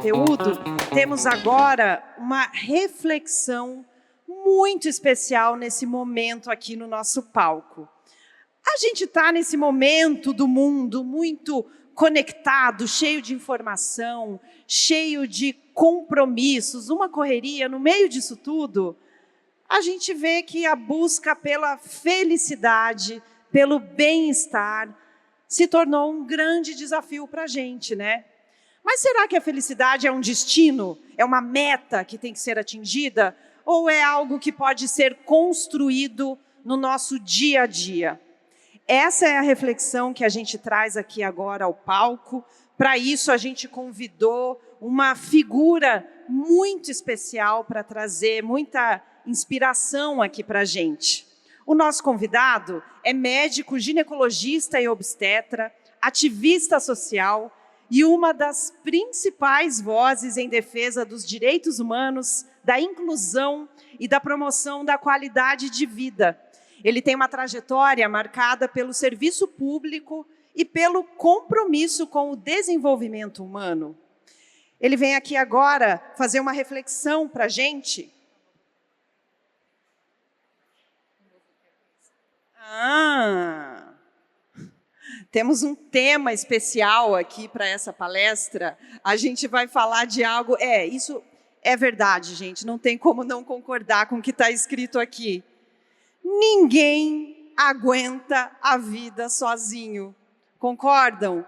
conteúdo, temos agora uma reflexão muito especial nesse momento aqui no nosso palco. A gente está nesse momento do mundo muito conectado, cheio de informação, cheio de compromissos, uma correria. No meio disso tudo, a gente vê que a busca pela felicidade, pelo bem-estar, se tornou um grande desafio para a gente, né? Mas será que a felicidade é um destino? É uma meta que tem que ser atingida? Ou é algo que pode ser construído no nosso dia a dia? Essa é a reflexão que a gente traz aqui agora ao palco. Para isso, a gente convidou uma figura muito especial para trazer muita inspiração aqui para a gente. O nosso convidado é médico, ginecologista e obstetra, ativista social e uma das principais vozes em defesa dos direitos humanos, da inclusão e da promoção da qualidade de vida. Ele tem uma trajetória marcada pelo serviço público e pelo compromisso com o desenvolvimento humano. Ele vem aqui agora fazer uma reflexão para a gente. Temos um tema especial aqui para essa palestra. A gente vai falar de algo... Isso é verdade, gente. Não tem como não concordar com o que está escrito aqui. Ninguém aguenta a vida sozinho. Concordam?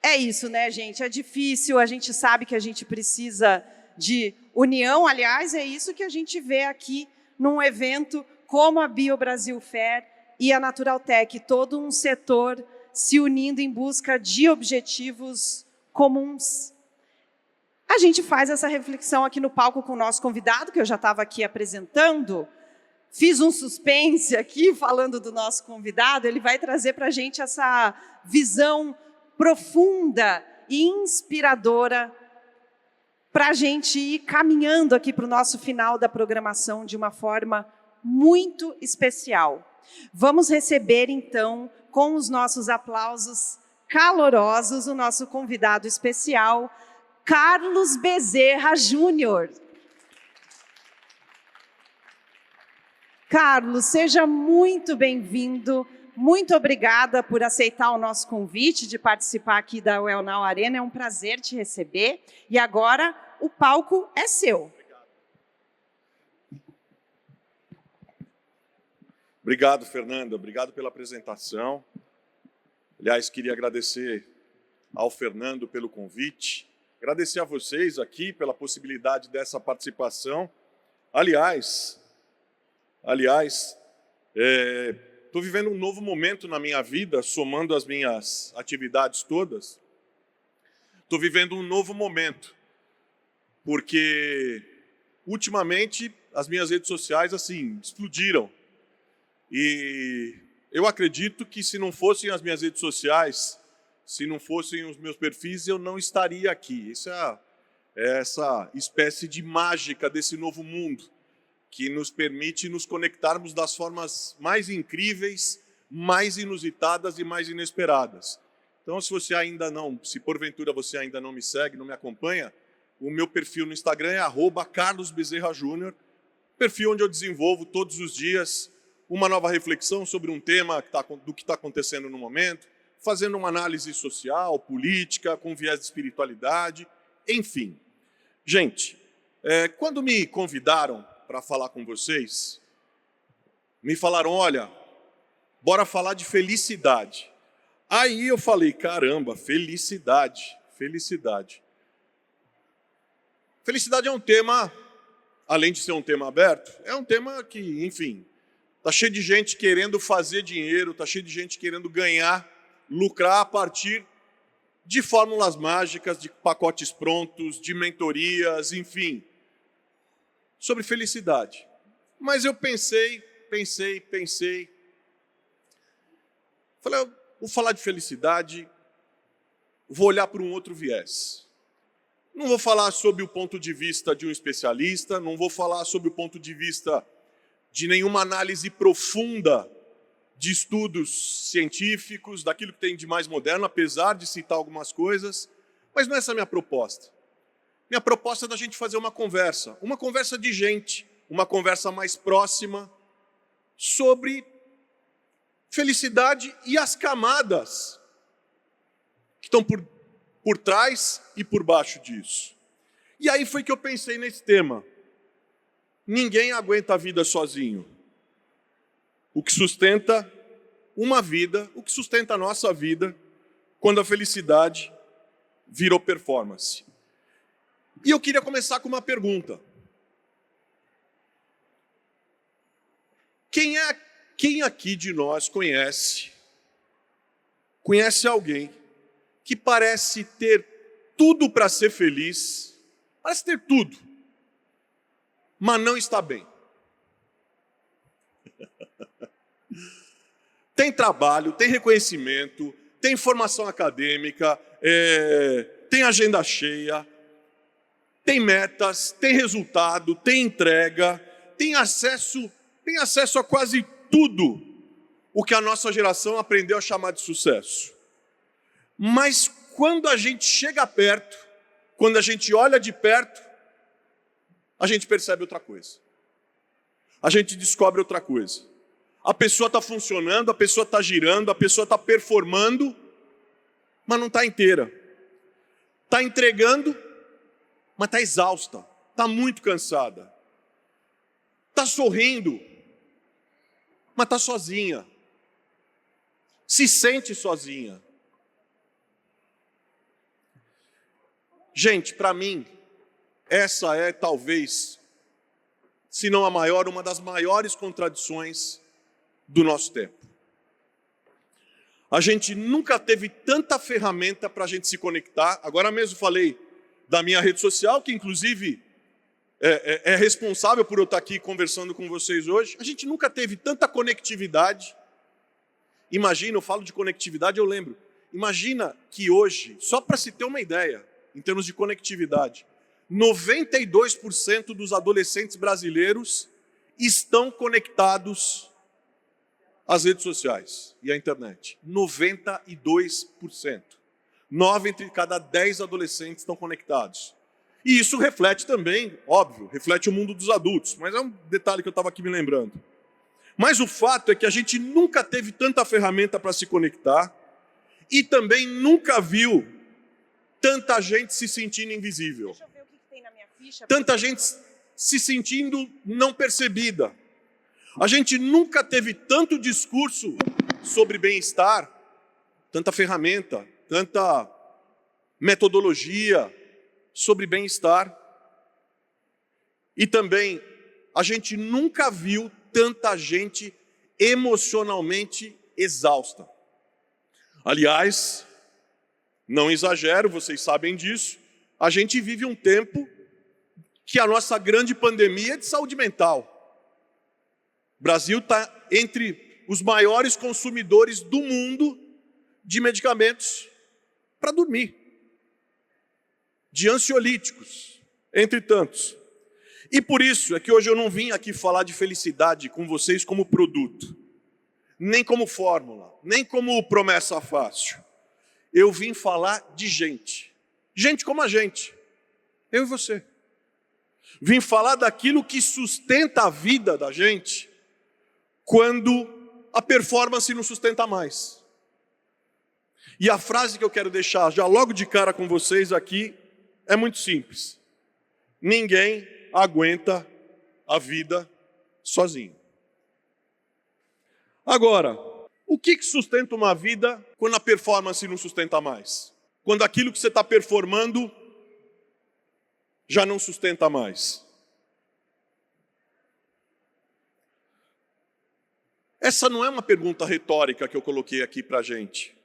É isso, né, gente? É difícil, a gente sabe que a gente precisa de união. Aliás, é isso que a gente vê aqui num evento como a BioBrasil Fair e a Naturaltech, todo um setor se unindo em busca de objetivos comuns. A gente faz essa reflexão aqui no palco com o nosso convidado, que eu já estava aqui apresentando. Fiz um suspense aqui, falando do nosso convidado. Ele vai trazer para a gente essa visão profunda e inspiradora para a gente ir caminhando aqui para o nosso final da programação de uma forma muito especial. Vamos receber, então, com os nossos aplausos calorosos, o nosso convidado especial, Carlos Bezerra Júnior. Carlos, seja muito bem-vindo. Muito obrigada por aceitar o nosso convite de participar aqui da Wellnow Arena. É um prazer te receber. E agora, o palco é seu. Obrigado, Fernanda. Obrigado pela apresentação. Aliás, queria agradecer ao Fernando pelo convite. Agradecer a vocês aqui pela possibilidade dessa participação. Aliás, estou vivendo um novo momento na minha vida, somando as minhas atividades todas. Estou vivendo um novo momento, porque ultimamente as minhas redes sociais assim explodiram. E eu acredito que se não fossem as minhas redes sociais, se não fossem os meus perfis, eu não estaria aqui. Isso é essa espécie de mágica desse novo mundo, que nos permite nos conectarmos das formas mais incríveis, mais inusitadas e mais inesperadas. Então, se porventura você ainda não me segue, não me acompanha, o meu perfil no Instagram é @carlosbezerrajunior, perfil onde eu desenvolvo todos os dias uma nova reflexão sobre um tema do que está acontecendo no momento, fazendo uma análise social, política, com viés de espiritualidade, enfim. Gente, quando me convidaram para falar com vocês, me falaram, olha, bora falar de felicidade. Aí eu falei, caramba, felicidade. Felicidade é um tema, além de ser um tema aberto, é um tema que, enfim, está cheio de gente querendo fazer dinheiro, está cheio de gente querendo ganhar, lucrar a partir de fórmulas mágicas, de pacotes prontos, de mentorias, enfim, sobre felicidade. Mas eu pensei. Falei, eu vou falar de felicidade, vou olhar para um outro viés. Não vou falar sobre o ponto de vista de um especialista, não vou falar sobre o ponto de vista de nenhuma análise profunda de estudos científicos, daquilo que tem de mais moderno, apesar de citar algumas coisas, mas não é essa a minha proposta. minha proposta é da gente fazer uma conversa de gente, uma conversa mais próxima sobre felicidade e as camadas que estão por trás e por baixo disso. E aí foi que eu pensei nesse tema. Ninguém aguenta a vida sozinho. O que sustenta uma vida, o que sustenta a nossa vida, quando a felicidade virou performance. E eu queria começar com uma pergunta. Quem aqui de nós conhece alguém que parece ter tudo para ser feliz, parece ter tudo, mas não está bem? Tem trabalho, tem reconhecimento, tem formação acadêmica, tem agenda cheia, tem metas, tem resultado, tem entrega, tem acesso a quase tudo o que a nossa geração aprendeu a chamar de sucesso. Mas quando a gente chega perto, quando a gente olha de perto, a gente percebe outra coisa. A gente descobre outra coisa. A pessoa está funcionando, a pessoa está girando, a pessoa está performando, mas não está inteira. Está entregando, mas está exausta, está muito cansada. Está sorrindo, mas está sozinha. Se sente sozinha. Gente, para mim, essa é talvez, se não a maior, uma das maiores contradições do nosso tempo. A gente nunca teve tanta ferramenta para a gente se conectar. Agora mesmo falei da minha rede social, que inclusive é responsável por eu estar aqui conversando com vocês hoje. A gente nunca teve tanta conectividade. Imagina, eu falo de conectividade, eu lembro. Imagina que hoje, só para se ter uma ideia, em termos de conectividade, 92% dos adolescentes brasileiros estão conectados às redes sociais e à internet. 92%. 9 entre cada 10 adolescentes estão conectados. E isso reflete também, óbvio, reflete o mundo dos adultos, mas é um detalhe que eu estava aqui me lembrando. Mas o fato é que a gente nunca teve tanta ferramenta para se conectar e também nunca viu tanta gente se sentindo invisível. Deixa eu ver o que tem na minha ficha. Tanta gente se sentindo não percebida. A gente nunca teve tanto discurso sobre bem-estar, tanta ferramenta, tanta metodologia sobre bem-estar. E também a gente nunca viu tanta gente emocionalmente exausta. Aliás, não exagero, vocês sabem disso, a gente vive um tempo que a nossa grande pandemia é de saúde mental. O Brasil está entre os maiores consumidores do mundo de medicamentos para dormir, de ansiolíticos, entre tantos. E por isso é que hoje eu não vim aqui falar de felicidade com vocês como produto, nem como fórmula, nem como promessa fácil. Eu vim falar de gente. Gente como a gente. Eu e você. Vim falar daquilo que sustenta a vida da gente quando a performance não sustenta mais. E a frase que eu quero deixar já logo de cara com vocês aqui é muito simples. Ninguém aguenta a vida sozinho. Agora, o que sustenta uma vida quando a performance não sustenta mais? Quando aquilo que você está performando já não sustenta mais. Essa não é uma pergunta retórica que eu coloquei aqui para a gente.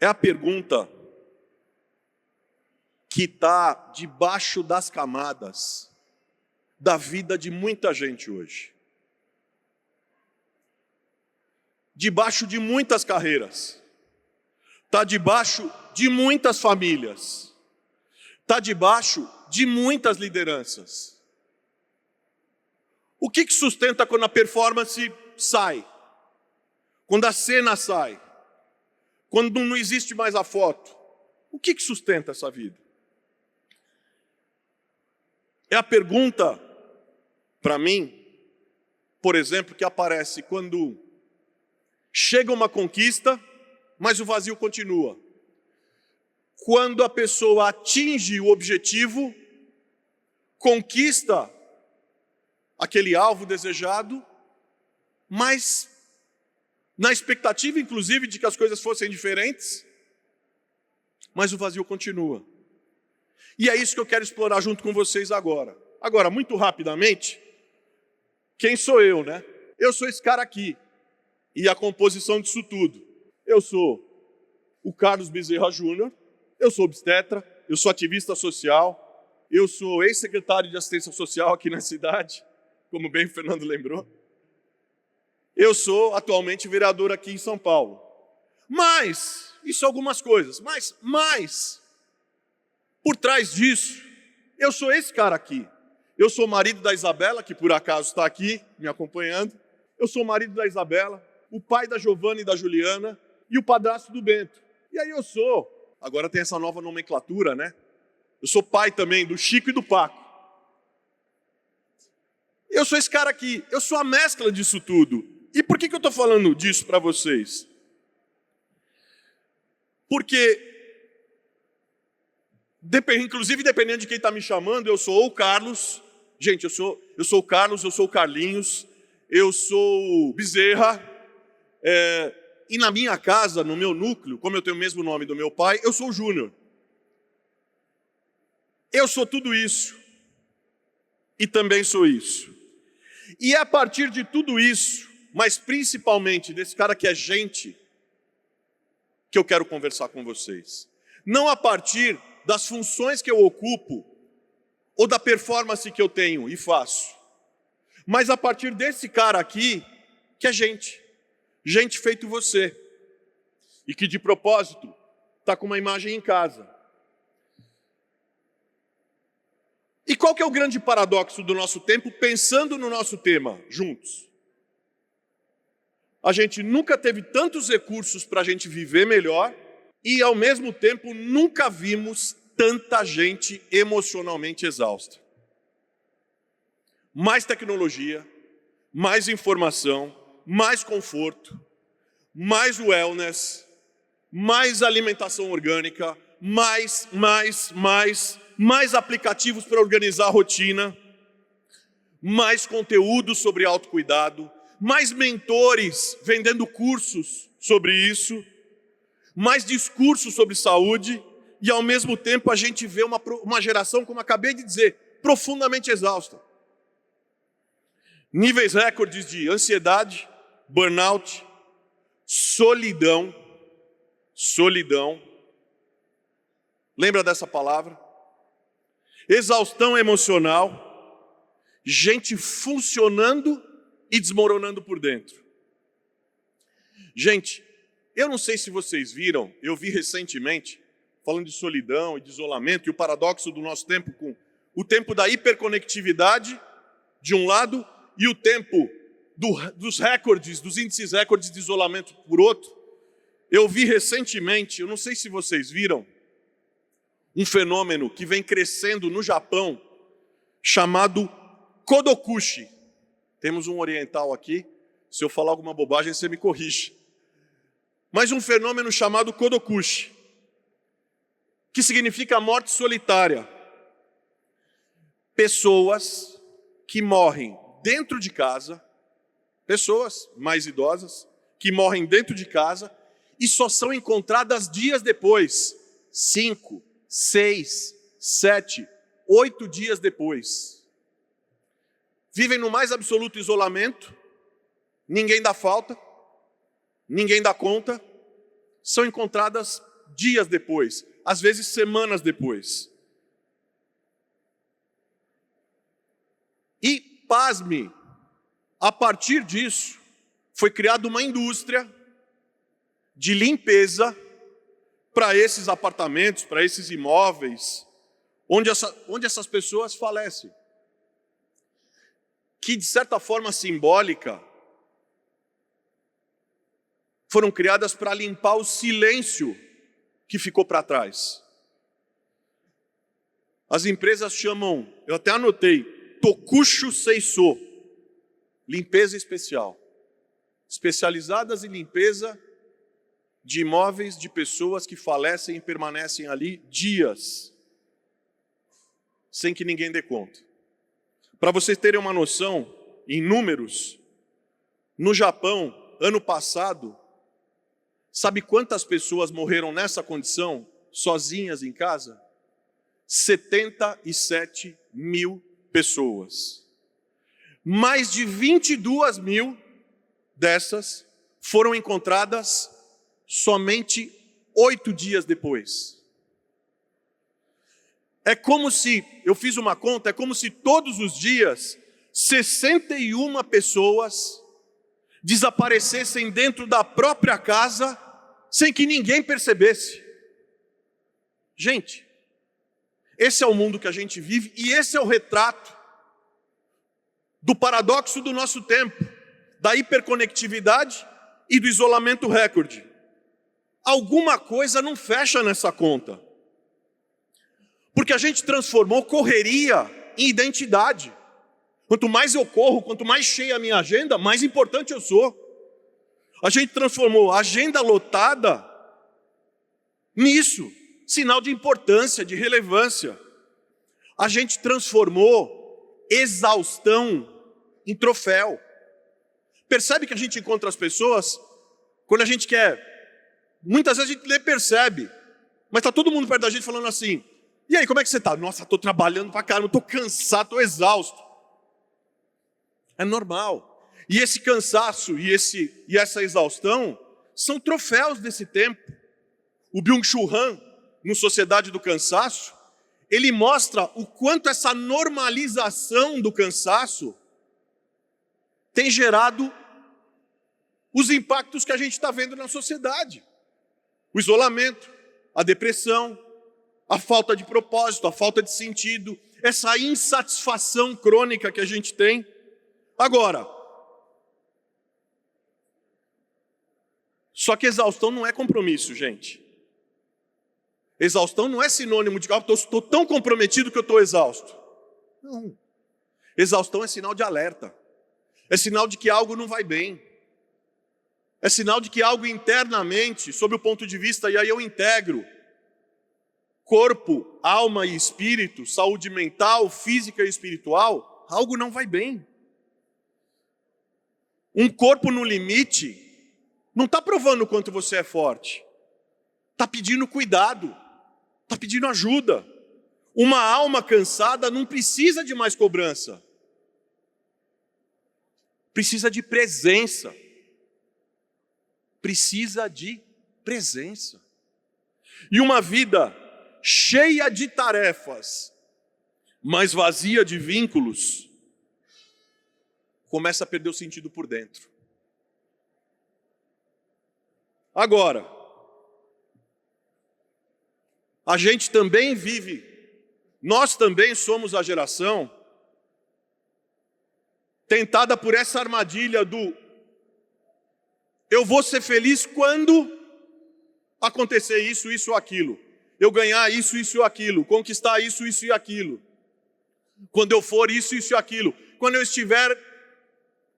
É a pergunta que está debaixo das camadas da vida de muita gente hoje. Debaixo de muitas carreiras. Está debaixo de muitas famílias. Está debaixo de muitas lideranças. O que sustenta quando a performance sai? Quando a cena sai? Quando não existe mais a foto? O que sustenta essa vida? É a pergunta, para mim, por exemplo, que aparece quando chega uma conquista, mas o vazio continua. Quando a pessoa atinge o objetivo, conquista aquele alvo desejado, mas na expectativa, inclusive, de que as coisas fossem diferentes, mas o vazio continua. E é isso que eu quero explorar junto com vocês agora. Agora, muito rapidamente, quem sou eu, né? Eu sou esse cara aqui, e a composição disso tudo. Eu sou o Carlos Bezerra Júnior, eu sou obstetra, eu sou ativista social, eu sou ex-secretário de assistência social aqui na cidade, como bem o Fernando lembrou. Eu sou atualmente vereador aqui em São Paulo. Mas, isso algumas coisas, mas, por trás disso, eu sou esse cara aqui. Eu sou marido da Isabela, que por acaso está aqui me acompanhando. Eu sou marido da Isabela, o pai da Giovana e da Juliana e o padrasto do Bento. E aí eu sou, agora tem essa nova nomenclatura, né? Eu sou pai também do Chico e do Paco. Eu sou esse cara aqui, eu sou a mescla disso tudo. E por que eu estou falando disso para vocês? Porque, inclusive dependendo de quem está me chamando, eu sou o Carlos. Gente, eu sou o Carlos, eu sou o Carlinhos, eu sou o Bezerra. E na minha casa, no meu núcleo, como eu tenho o mesmo nome do meu pai, eu sou o Júnior. Eu sou tudo isso. E também sou isso. E é a partir de tudo isso, mas principalmente desse cara que é gente, que eu quero conversar com vocês. Não a partir das funções que eu ocupo, ou da performance que eu tenho e faço, mas a partir desse cara aqui, que é gente. Gente feito você. E que de propósito, está com uma imagem em casa. E qual que é o grande paradoxo do nosso tempo, pensando no nosso tema, juntos? A gente nunca teve tantos recursos para a gente viver melhor e, ao mesmo tempo, nunca vimos tanta gente emocionalmente exausta. Mais tecnologia, mais informação, mais conforto, mais wellness, mais alimentação orgânica, mais aplicativos para organizar a rotina, mais conteúdo sobre autocuidado, mais mentores vendendo cursos sobre isso, mais discursos sobre saúde, e ao mesmo tempo a gente vê uma geração, como acabei de dizer, profundamente exausta. Níveis recordes de ansiedade, burnout, solidão. Lembra dessa palavra? Exaustão emocional, gente funcionando e desmoronando por dentro. Gente, eu não sei se vocês viram, eu vi recentemente, falando de solidão e de isolamento, e o paradoxo do nosso tempo com o tempo da hiperconectividade, de um lado, e o tempo dos recordes, dos índices recordes de isolamento, por outro. Eu vi recentemente, eu não sei se vocês viram, um fenômeno que vem crescendo no Japão, chamado Kodokushi. Temos um oriental aqui, se eu falar alguma bobagem, você me corrige. Mas um fenômeno chamado Kodokushi, que significa morte solitária. Pessoas que morrem dentro de casa, pessoas mais idosas, que morrem dentro de casa e só são encontradas dias depois, 5, 6, 7, 8 dias depois. Vivem no mais absoluto isolamento, ninguém dá falta, ninguém dá conta, são encontradas dias depois, às vezes semanas depois. E, pasme, a partir disso, foi criada uma indústria de limpeza para esses apartamentos, para esses imóveis, onde essas pessoas falecem. Que, de certa forma simbólica, foram criadas para limpar o silêncio que ficou para trás. As empresas chamam, eu até anotei, Tokushu Seiso, limpeza especial. Especializadas em limpeza de imóveis de pessoas que falecem e permanecem ali dias, sem que ninguém dê conta. Para vocês terem uma noção, em números, no Japão, ano passado, sabe quantas pessoas morreram nessa condição, sozinhas em casa? 77 mil pessoas. Mais de 22 mil dessas foram encontradas somente 8 dias depois. É como se, eu fiz uma conta, é como se todos os dias 61 pessoas desaparecessem dentro da própria casa sem que ninguém percebesse. Gente, esse é o mundo que a gente vive e esse é o retrato do paradoxo do nosso tempo, da hiperconectividade e do isolamento recorde. Alguma coisa não fecha nessa conta. Porque a gente transformou correria em identidade. Quanto mais eu corro, quanto mais cheia a minha agenda, mais importante eu sou. A gente transformou a agenda lotada nisso, sinal de importância, de relevância. A gente transformou exaustão em troféu. Percebe que a gente encontra as pessoas quando a gente quer. Muitas vezes a gente nem percebe, mas está todo mundo perto da gente falando assim: e aí, como é que você está? Nossa, estou trabalhando pra caramba, estou cansado, estou exausto. É normal. E esse cansaço e essa exaustão são troféus desse tempo. O Byung-Chul Han, no Sociedade do Cansaço, ele mostra o quanto essa normalização do cansaço tem gerado os impactos que a gente está vendo na sociedade. O isolamento, a depressão, a falta de propósito, a falta de sentido, essa insatisfação crônica que a gente tem. Agora, só que exaustão não é compromisso, gente. Exaustão não é sinônimo de que eu estou tão comprometido que eu estou exausto. Não. Exaustão é sinal de alerta. É sinal de que algo não vai bem. É sinal de que algo internamente, sob o ponto de vista, e aí eu integro corpo, alma e espírito, saúde mental, física e espiritual, algo não vai bem. Um corpo no limite não está provando o quanto você é forte. Está pedindo cuidado, está pedindo ajuda. Uma alma cansada não precisa de mais cobrança. Precisa de presença. Precisa de presença. E uma vida cheia de tarefas, mas vazia de vínculos, começa a perder o sentido por dentro. Agora, a gente também vive, nós também somos a geração tentada por essa armadilha do eu vou ser feliz quando acontecer isso, isso ou aquilo. Eu ganhar isso, isso ou aquilo. Conquistar isso, isso e aquilo. Quando eu for isso, isso e aquilo. Quando eu estiver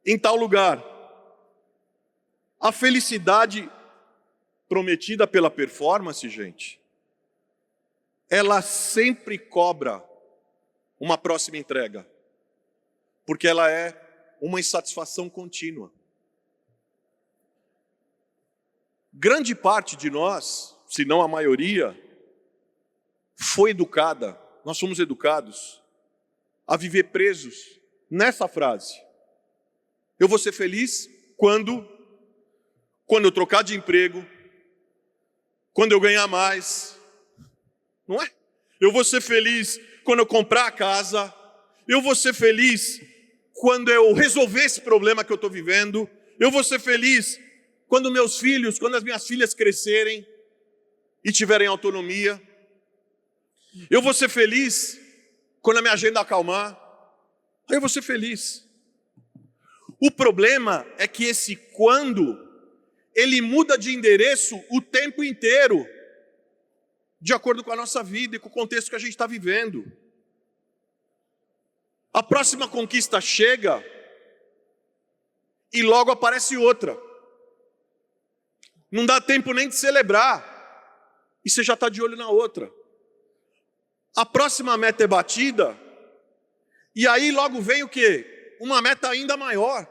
em tal lugar. A felicidade prometida pela performance, gente, ela sempre cobra uma próxima entrega. Porque ela é uma insatisfação contínua. Grande parte de nós, se não a maioria, foi educada, nós fomos educados a viver presos nessa frase. Eu vou ser feliz quando eu trocar de emprego, quando eu ganhar mais, não é? Eu vou ser feliz quando eu comprar a casa, eu vou ser feliz quando eu resolver esse problema que eu estou vivendo, eu vou ser feliz quando meus filhos, quando as minhas filhas crescerem e tiverem autonomia. Eu vou ser feliz quando a minha agenda acalmar. Aí eu vou ser feliz. O problema é que esse quando, ele muda de endereço o tempo inteiro, de acordo com a nossa vida e com o contexto que a gente está vivendo. A próxima conquista chega e logo aparece outra. Não dá tempo nem de celebrar e você já está de olho na outra. A próxima meta é batida e aí logo vem o quê? Uma meta ainda maior.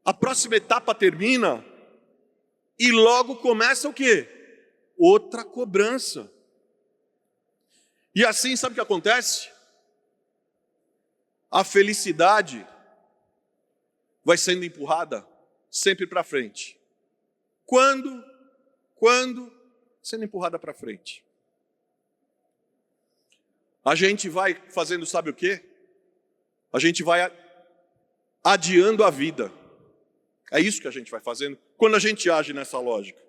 A próxima etapa termina e logo começa o quê? Outra cobrança. E assim, sabe o que acontece? A felicidade vai sendo empurrada sempre para frente. Quando sendo empurrada para frente. A gente vai fazendo, sabe o quê? A gente vai adiando a vida. É isso que a gente vai fazendo quando a gente age nessa lógica.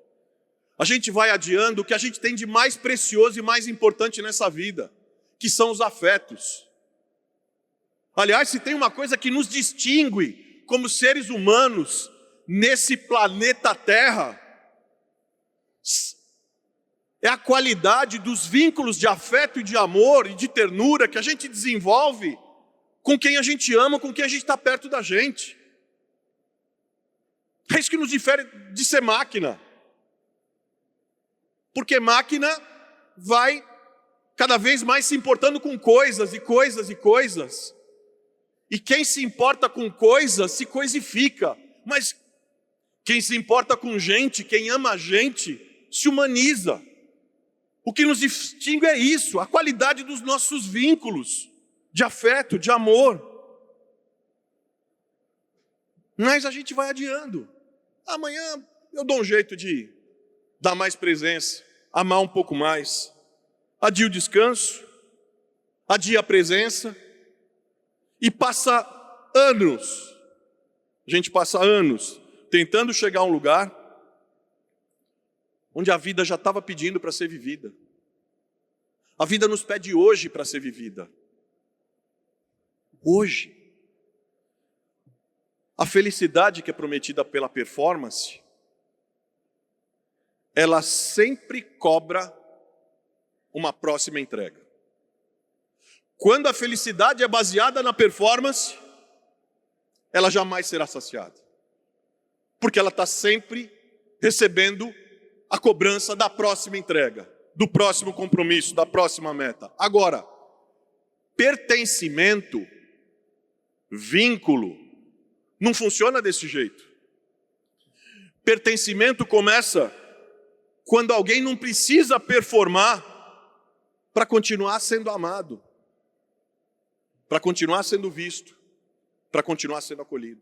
A gente vai adiando o que a gente tem de mais precioso e mais importante nessa vida, que são os afetos. Aliás, se tem uma coisa que nos distingue como seres humanos nesse planeta Terra, é a qualidade dos vínculos de afeto e de amor e de ternura que a gente desenvolve com quem a gente ama, com quem a gente está perto da gente. É isso que nos difere de ser máquina. Porque máquina vai cada vez mais se importando com coisas e coisas e coisas. E quem se importa com coisas se coisifica. Mas quem se importa com gente, quem ama a gente, se humaniza. O que nos distingue é isso, a qualidade dos nossos vínculos de afeto, de amor. Mas a gente vai adiando. Amanhã eu dou um jeito de dar mais presença, amar um pouco mais. Adia o descanso, adia a presença. E passa anos, a gente passa anos tentando chegar a um lugar onde a vida já estava pedindo para ser vivida. A vida nos pede hoje para ser vivida. Hoje. A felicidade que é prometida pela performance, ela sempre cobra uma próxima entrega. Quando a felicidade é baseada na performance, ela jamais será saciada. Porque ela está sempre recebendo a cobrança da próxima entrega, do próximo compromisso, da próxima meta. Agora, pertencimento, vínculo, não funciona desse jeito. Pertencimento começa quando alguém não precisa performar para continuar sendo amado, para continuar sendo visto, para continuar sendo acolhido.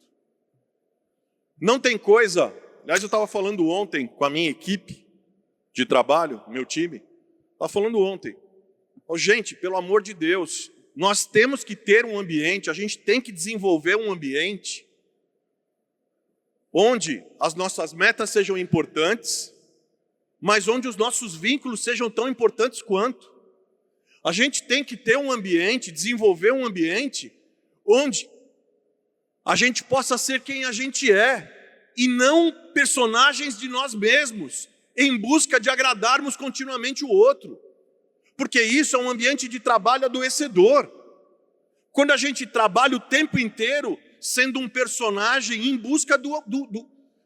Não tem coisa, aliás, eu estava falando ontem com a minha equipe de trabalho, meu time, estava falando ontem, gente, pelo amor de Deus, nós temos que ter um ambiente, a gente tem que desenvolver um ambiente onde as nossas metas sejam importantes, mas onde os nossos vínculos sejam tão importantes quanto. A gente tem que ter um ambiente, desenvolver um ambiente onde a gente possa ser quem a gente é e não personagens de nós mesmos, em busca de agradarmos continuamente o outro. Porque isso é um ambiente de trabalho adoecedor. Quando a gente trabalha o tempo inteiro sendo um personagem em busca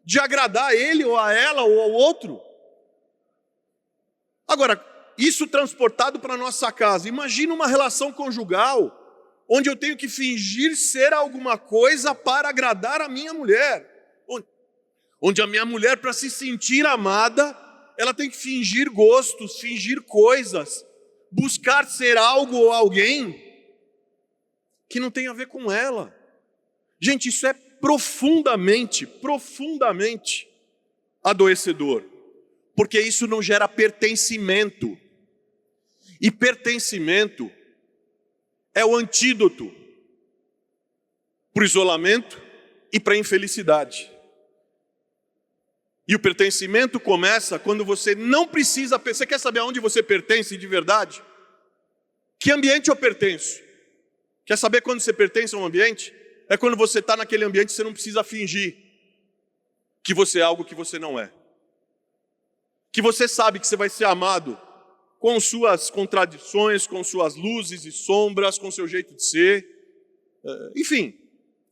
de agradar a ele ou a ela ou ao outro. Agora, isso transportado para a nossa casa. Imagina uma relação conjugal onde eu tenho que fingir ser alguma coisa para agradar a minha mulher. Onde a minha mulher, para se sentir amada, ela tem que fingir gostos, fingir coisas, buscar ser algo ou alguém que não tem a ver com ela. Gente, isso é profundamente adoecedor, porque isso não gera pertencimento. E pertencimento é o antídoto para o isolamento e para a infelicidade. E o pertencimento começa quando você não precisa... Você quer saber aonde você pertence de verdade? Que ambiente eu pertenço? Quer saber quando você pertence a um ambiente? É quando você está naquele ambiente e você não precisa fingir que você é algo que você não é. Que você sabe que você vai ser amado com suas contradições, com suas luzes e sombras, com seu jeito de ser. Enfim,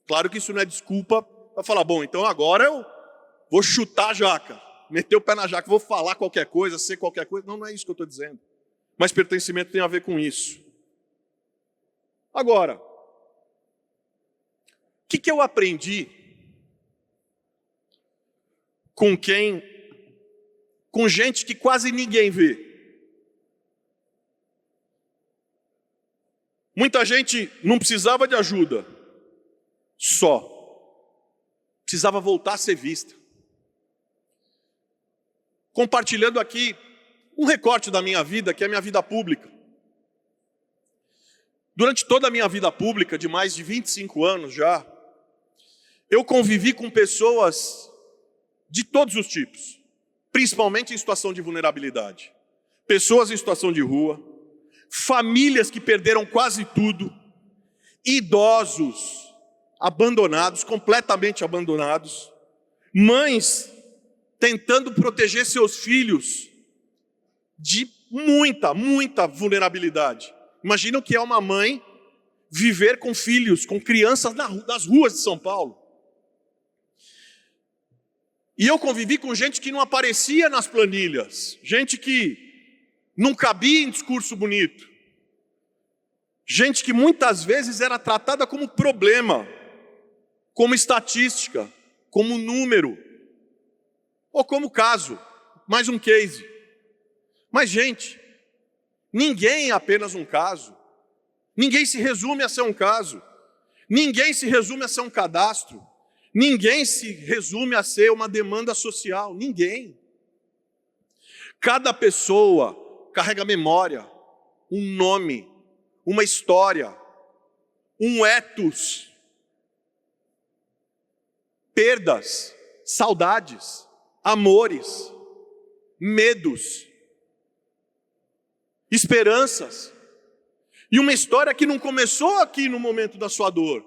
claro que isso não é desculpa para falar, bom, então agora eu vou chutar a jaca, meter o pé na jaca, vou falar qualquer coisa, ser qualquer coisa. Não, não é isso que eu estou dizendo. Mas pertencimento tem a ver com isso. Agora, o que eu aprendi com gente que quase ninguém vê? Muita gente não precisava de ajuda, só precisava voltar a ser vista. Compartilhando aqui um recorte da minha vida, que é a minha vida pública. Durante toda a minha vida pública, de mais de 25 anos já, eu convivi com pessoas de todos os tipos, principalmente em situação de vulnerabilidade. Pessoas em situação de rua, famílias que perderam quase tudo, idosos abandonados, completamente abandonados, mães tentando proteger seus filhos de muita vulnerabilidade. Imagina o que é uma mãe viver com filhos, com crianças nas ruas de São Paulo. E eu convivi com gente que não aparecia nas planilhas, gente que não cabia em discurso bonito, gente que muitas vezes era tratada como problema, como estatística, como número, ou como caso, mais um case. Mas, gente, ninguém é apenas um caso, ninguém se resume a ser um caso, ninguém se resume a ser um cadastro, ninguém se resume a ser uma demanda social, ninguém. Cada pessoa carrega memória, um nome, uma história, um ethos, perdas, saudades, amores, medos, esperanças, e uma história que não começou aqui no momento da sua dor.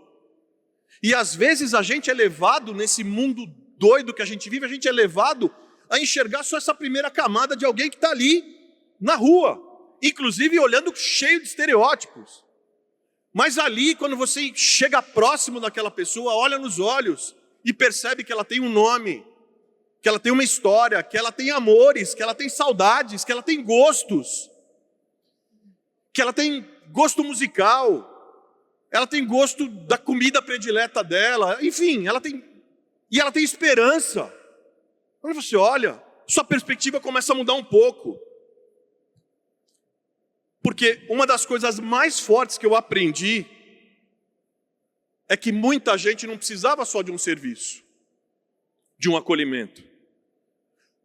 E às vezes a gente é levado, nesse mundo doido que a gente vive, a gente é levado a enxergar só essa primeira camada de alguém que está ali, na rua, inclusive olhando cheio de estereótipos. Mas ali, quando você chega próximo daquela pessoa, olha nos olhos e percebe que ela tem um nome, que ela tem uma história, que ela tem amores, que ela tem saudades, que ela tem gostos, que ela tem gosto musical, ela tem gosto da comida predileta dela, enfim, ela tem esperança. Quando você olha, sua perspectiva começa a mudar um pouco. Porque uma das coisas mais fortes que eu aprendi é que muita gente não precisava só de um serviço, de um acolhimento.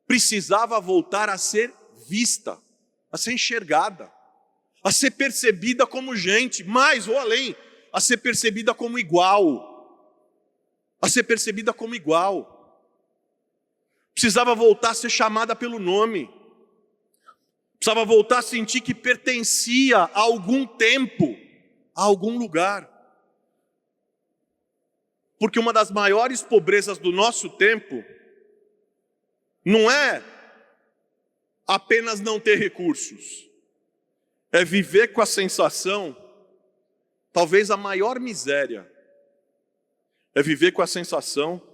Precisava voltar a ser vista, a ser enxergada, a ser percebida como gente, mais ou além, a ser percebida como igual. A ser percebida como igual. Precisava voltar a ser chamada pelo nome. Precisava voltar a sentir que pertencia a algum tempo, a algum lugar. Porque uma das maiores pobrezas do nosso tempo não é apenas não ter recursos, é viver com a sensação, talvez a maior miséria, é viver com a sensação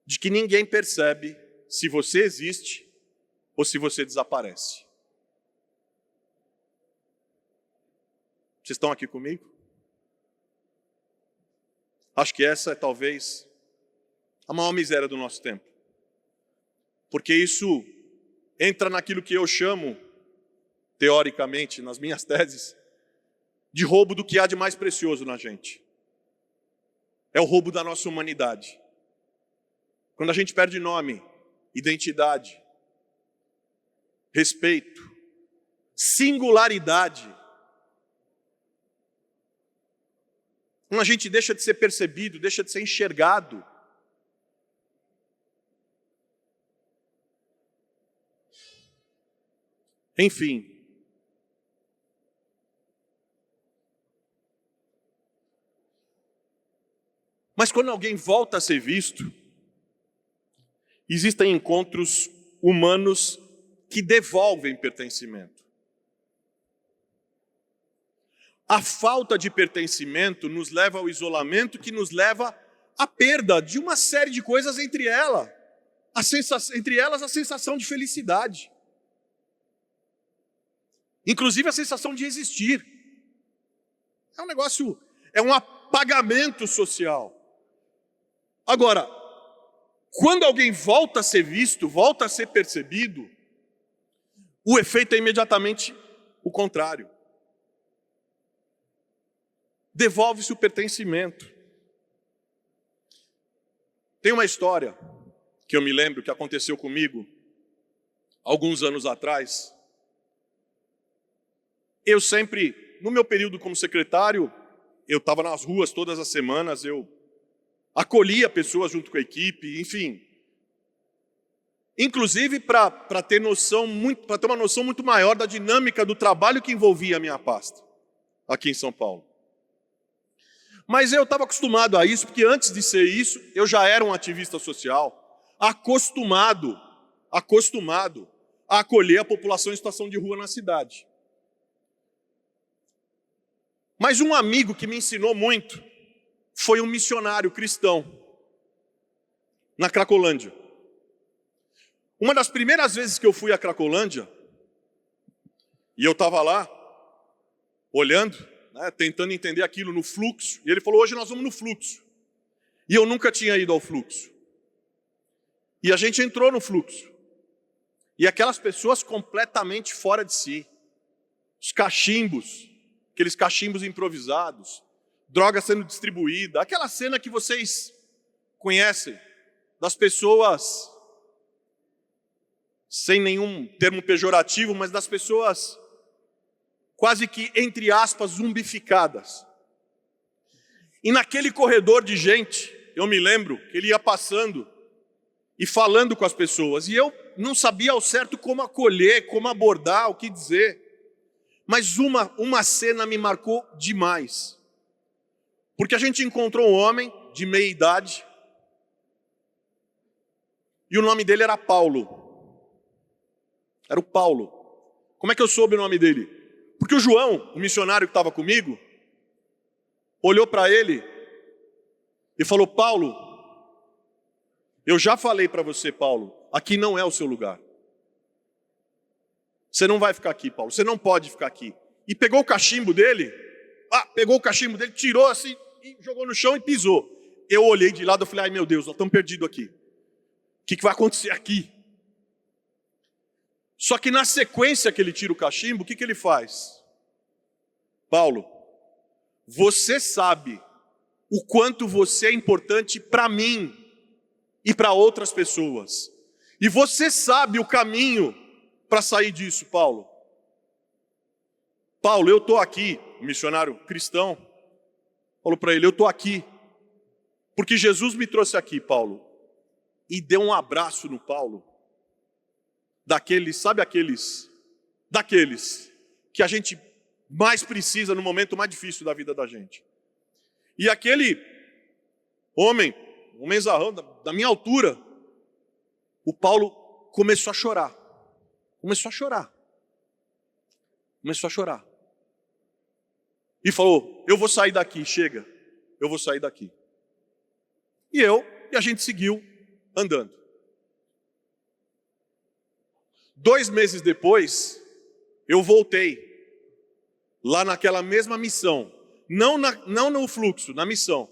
de que ninguém percebe se você existe ou se você desaparece. Vocês estão aqui comigo? Acho que essa é talvez a maior miséria do nosso tempo. Porque isso entra naquilo que eu chamo, teoricamente, nas minhas teses, de roubo do que há de mais precioso na gente. É o roubo da nossa humanidade. Quando a gente perde nome, identidade, respeito, singularidade, quando a gente deixa de ser percebido, deixa de ser enxergado, enfim. Mas quando alguém volta a ser visto, existem encontros humanos que devolvem pertencimento. a falta de pertencimento nos leva ao isolamento, que nos leva à perda de uma série de coisas, entre elas a sensação de felicidade. Inclusive a sensação de existir. É um negócio, é um apagamento social. Agora, quando alguém volta a ser visto, volta a ser percebido, o efeito é imediatamente o contrário. Devolve-se o pertencimento. Tem uma história que eu me lembro que aconteceu comigo alguns anos atrás. Eu sempre, no meu período como secretário, eu estava nas ruas todas as semanas, eu acolhia pessoas junto com a equipe, enfim. Inclusive para ter uma noção muito maior da dinâmica do trabalho que envolvia a minha pasta, aqui em São Paulo. Mas eu estava acostumado a isso, porque antes de ser isso, eu já era um ativista social, acostumado a acolher a população em situação de rua na cidade. Mas um amigo que me ensinou muito foi um missionário cristão na Cracolândia. Uma das primeiras vezes que eu fui à Cracolândia, e eu estava lá, olhando, tentando entender aquilo no fluxo, e ele falou, hoje nós vamos no fluxo. E eu nunca tinha ido ao fluxo. E a gente entrou no fluxo. E aquelas pessoas completamente fora de si. Os cachimbos, aqueles cachimbos improvisados, droga sendo distribuída, aquela cena que vocês conhecem, das pessoas, sem nenhum termo pejorativo, mas das pessoas quase que, entre aspas, zumbificadas. E naquele corredor de gente, eu me lembro que ele ia passando e falando com as pessoas, e eu não sabia ao certo como acolher, como abordar, o que dizer. Mas uma cena me marcou demais. Porque a gente encontrou um homem de meia idade, e o nome dele era Paulo. Era o Paulo. Como é que eu soube o nome dele? Porque o João, o missionário que estava comigo, olhou para ele e falou, Paulo, eu já falei para você, Paulo, aqui não é o seu lugar. Você não vai ficar aqui, Paulo, você não pode ficar aqui. E pegou o cachimbo dele, tirou assim, e jogou no chão e pisou. Eu olhei de lado e falei, ai meu Deus, nós estamos perdidos aqui. O que vai acontecer aqui? Só que na sequência que ele tira o cachimbo, o que ele faz? Paulo, você sabe o quanto você é importante para mim e para outras pessoas. E você sabe o caminho para sair disso, Paulo. Paulo, eu estou aqui, o missionário cristão falou para ele, eu estou aqui, porque Jesus me trouxe aqui, Paulo. E deu um abraço no Paulo. Daqueles que a gente mais precisa no momento mais difícil da vida da gente. E aquele homem, um menzarrão da minha altura, o Paulo começou a chorar. Começou a chorar. E falou, eu vou sair daqui, chega. Eu vou sair daqui. E a gente seguiu andando. 2 meses depois, eu voltei lá naquela mesma missão. Não no fluxo, na missão.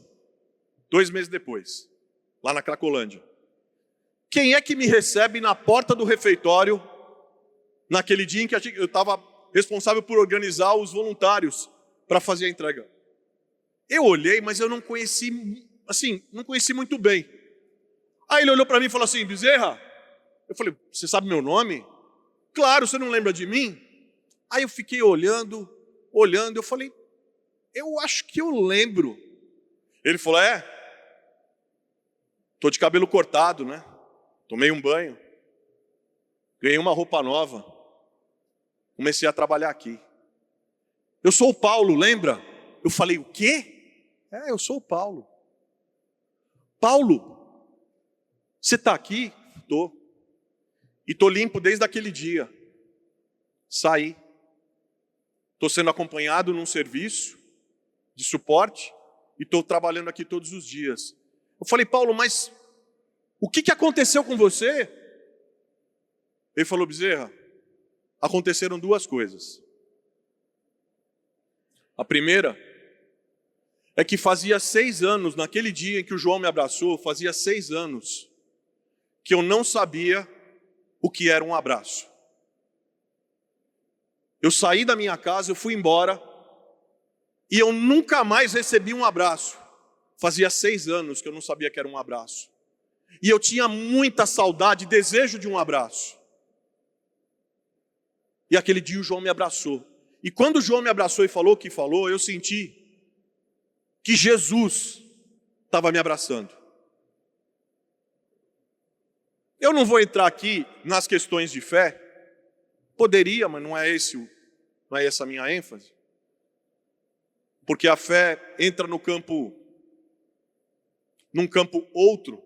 2 meses depois, lá na Cracolândia. Quem é que me recebe na porta do refeitório, naquele dia em que eu estava responsável por organizar os voluntários para fazer a entrega? Eu olhei, mas eu não conheci muito bem. Aí ele olhou para mim e falou assim, Bezerra, eu falei, você sabe meu nome? Claro, você não lembra de mim? Aí eu fiquei olhando, eu falei, eu acho que eu lembro. Ele falou, estou de cabelo cortado, né? Tomei um banho, ganhei uma roupa nova, comecei a trabalhar aqui. Eu sou o Paulo, lembra? Eu falei, o quê? Eu sou o Paulo. Paulo, você está aqui? Estou. E estou limpo desde aquele dia. Saí. estou sendo acompanhado num serviço de suporte e estou trabalhando aqui todos os dias. Eu falei, Paulo, mas o que aconteceu com você? Ele falou, Bezerra, aconteceram duas coisas. A primeira é que fazia 6 anos, naquele dia em que o João me abraçou, fazia 6 anos que eu não sabia o que era um abraço. Eu saí da minha casa, eu fui embora e eu nunca mais recebi um abraço. Fazia 6 anos que eu não sabia que era um abraço. E eu tinha muita saudade, desejo de um abraço. E aquele dia o João me abraçou. E quando o João me abraçou e falou o que falou, eu senti que Jesus estava me abraçando. Eu não vou entrar aqui nas questões de fé. Poderia, mas não é essa a minha ênfase. Porque a fé entra num campo outro.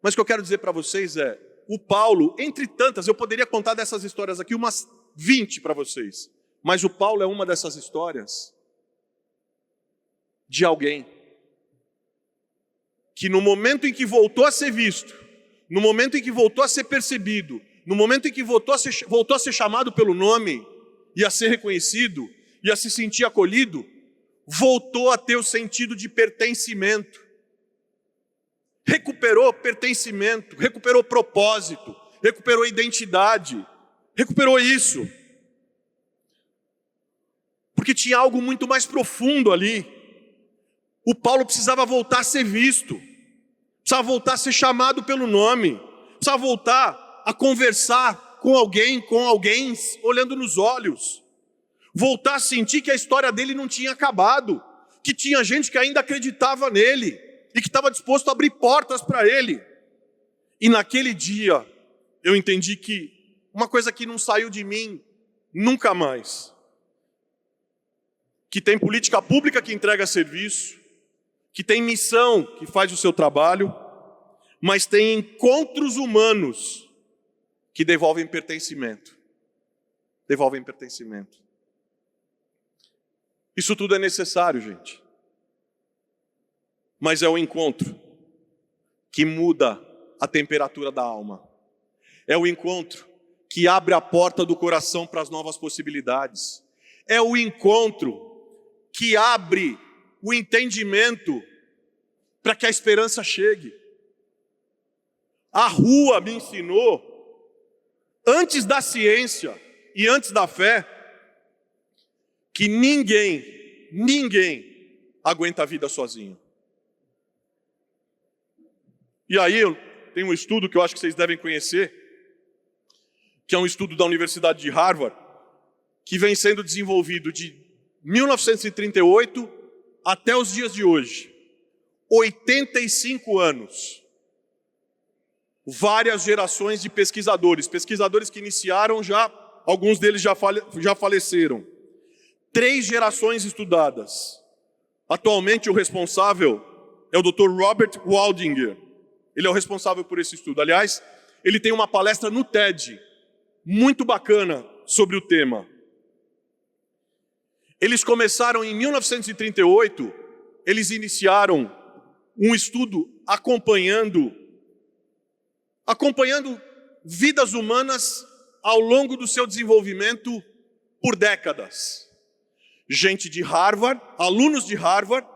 Mas o que eu quero dizer para vocês é, o Paulo, entre tantas, eu poderia contar dessas histórias aqui umas 20 para vocês. Mas o Paulo é uma dessas histórias de alguém que no momento em que voltou a ser visto, no momento em que voltou a ser percebido, no momento em que voltou a ser chamado pelo nome e a ser reconhecido e a se sentir acolhido, voltou a ter o sentido de pertencimento. Recuperou pertencimento, recuperou propósito, recuperou identidade, recuperou isso. Porque tinha algo muito mais profundo ali. O Paulo precisava voltar a ser visto, precisava voltar a ser chamado pelo nome, precisava voltar a conversar com alguém olhando nos olhos, voltar a sentir que a história dele não tinha acabado, que tinha gente que ainda acreditava nele e que estava disposto a abrir portas para ele. E naquele dia eu entendi que uma coisa que não saiu de mim nunca mais, que tem política pública que entrega serviço, que tem missão que faz o seu trabalho, mas tem encontros humanos que devolvem pertencimento. Devolvem pertencimento. Isso tudo é necessário, gente. Mas é o encontro que muda a temperatura da alma. É o encontro que abre a porta do coração para as novas possibilidades. É o encontro que abre o entendimento para que a esperança chegue. A rua me ensinou, antes da ciência e antes da fé, que ninguém aguenta a vida sozinho. E aí tem um estudo que eu acho que vocês devem conhecer, que é um estudo da Universidade de Harvard, que vem sendo desenvolvido de 1938 até os dias de hoje. 85 anos. Várias gerações de pesquisadores que iniciaram alguns deles já faleceram. 3 gerações estudadas. Atualmente o responsável é o Dr. Robert Waldinger. Ele é o responsável por esse estudo. Aliás, ele tem uma palestra no TED, muito bacana, sobre o tema. Eles começaram em 1938, eles iniciaram um estudo acompanhando vidas humanas ao longo do seu desenvolvimento por décadas. Gente de Harvard, alunos de Harvard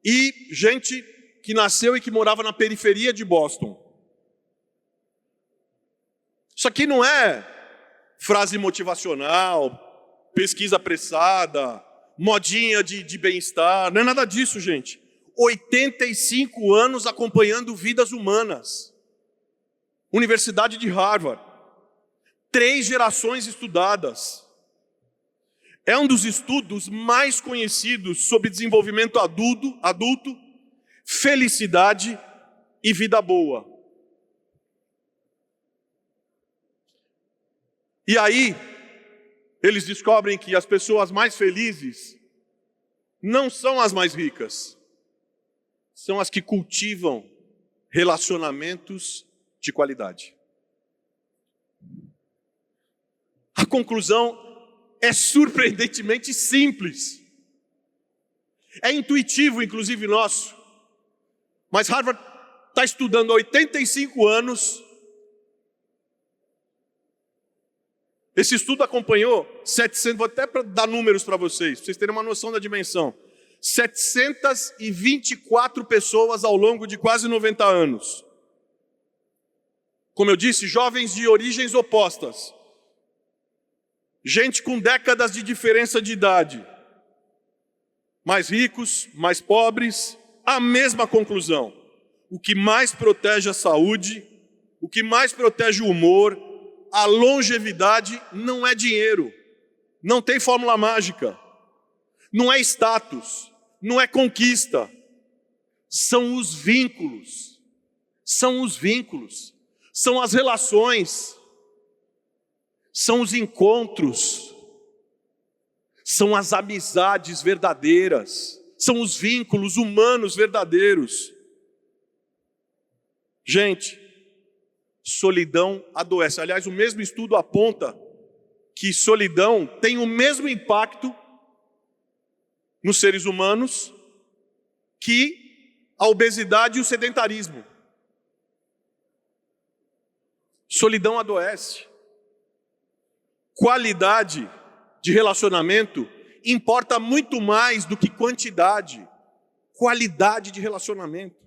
e gente que nasceu e que morava na periferia de Boston. Isso aqui não é frase motivacional, pesquisa apressada, modinha de bem-estar, não é nada disso, gente. 85 anos acompanhando vidas humanas. Universidade de Harvard. 3 gerações estudadas. É um dos estudos mais conhecidos sobre desenvolvimento adulto, felicidade e vida boa. E aí, eles descobrem que as pessoas mais felizes não são as mais ricas, são as que cultivam relacionamentos de qualidade. A conclusão é surpreendentemente simples. É intuitivo, inclusive nosso. Mas Harvard está estudando há 85 anos. Esse estudo acompanhou 700, vou até dar números para vocês terem uma noção da dimensão. 724 pessoas ao longo de quase 90 anos. Como eu disse, jovens de origens opostas. Gente com décadas de diferença de idade. Mais ricos, mais pobres, a mesma conclusão. O que mais protege a saúde, o que mais protege o humor, a longevidade não é dinheiro. Não tem fórmula mágica. Não é status, não é conquista. São os vínculos. São os vínculos. São as relações. São os encontros. São as amizades verdadeiras. São os vínculos humanos verdadeiros. Gente, solidão adoece. Aliás, o mesmo estudo aponta que solidão tem o mesmo impacto nos seres humanos que a obesidade e o sedentarismo. Solidão adoece. Qualidade de relacionamento importa muito mais do que quantidade. Qualidade de relacionamento.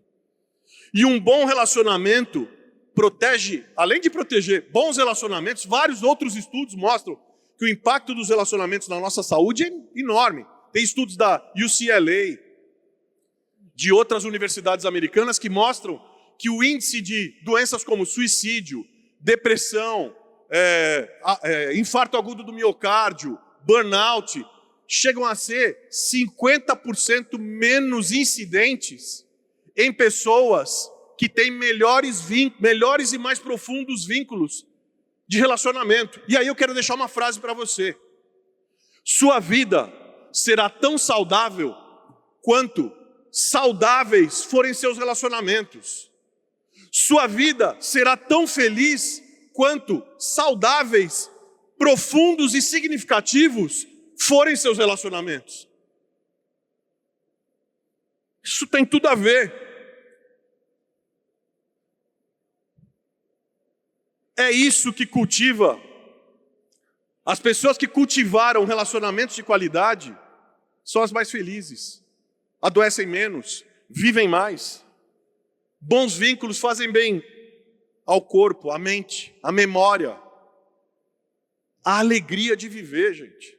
E um bom relacionamento protege, além de proteger bons relacionamentos, vários outros estudos mostram que o impacto dos relacionamentos na nossa saúde é enorme. Tem estudos da UCLA, de outras universidades americanas, que mostram que o índice de doenças como suicídio, depressão, infarto agudo do miocárdio, burnout, chegam a ser 50% menos incidentes em pessoas que têm melhores e mais profundos vínculos de relacionamento. E aí eu quero deixar uma frase para você. Sua vida será tão saudável quanto saudáveis forem seus relacionamentos. Sua vida será tão feliz quanto saudáveis, profundos e significativos forem seus relacionamentos. Isso tem tudo a ver. É isso que cultiva. As pessoas que cultivaram relacionamentos de qualidade são as mais felizes, adoecem menos, vivem mais. Bons vínculos fazem bem ao corpo, à mente, à memória, à alegria de viver, gente.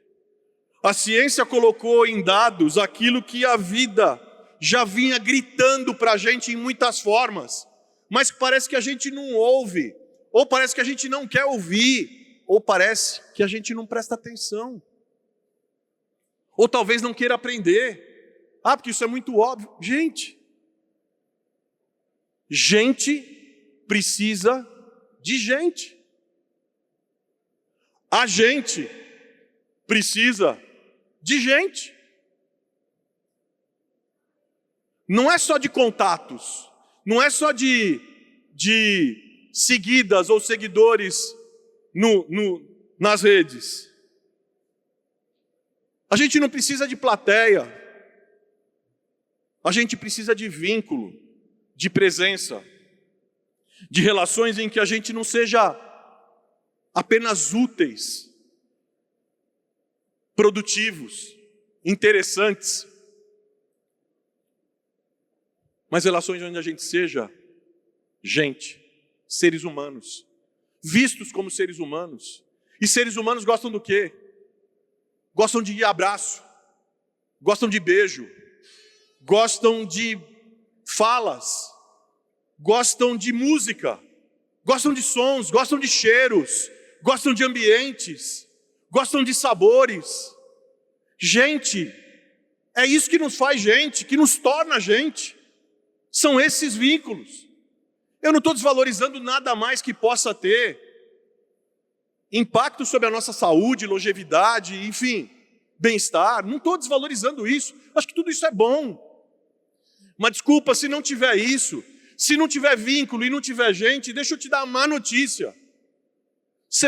A ciência colocou em dados aquilo que a vida já vinha gritando para a gente em muitas formas, mas parece que a gente não ouve, ou parece que a gente não quer ouvir, ou parece que a gente não presta atenção, ou talvez não queira aprender. Porque isso é muito óbvio. Gente precisa de gente. A gente precisa de gente. Não é só de contatos, não é só de seguidas ou seguidores nas redes. A gente não precisa de plateia. A gente precisa de vínculo, de presença, de relações em que a gente não seja apenas úteis, produtivos, interessantes, mas relações onde a gente seja gente, seres humanos, vistos como seres humanos. E seres humanos gostam do quê? Gostam de abraço, gostam de beijo, gostam de falas, gostam de música, gostam de sons, gostam de cheiros, gostam de ambientes, gostam de sabores. Gente, é isso que nos faz gente, que nos torna gente. São esses vínculos. Eu não estou desvalorizando nada mais que possa ter impacto sobre a nossa saúde, longevidade, enfim, bem-estar. Não estou desvalorizando isso. Acho que tudo isso é bom. Mas desculpa, se não tiver isso, se não tiver vínculo e não tiver gente, deixa eu te dar uma má notícia. Você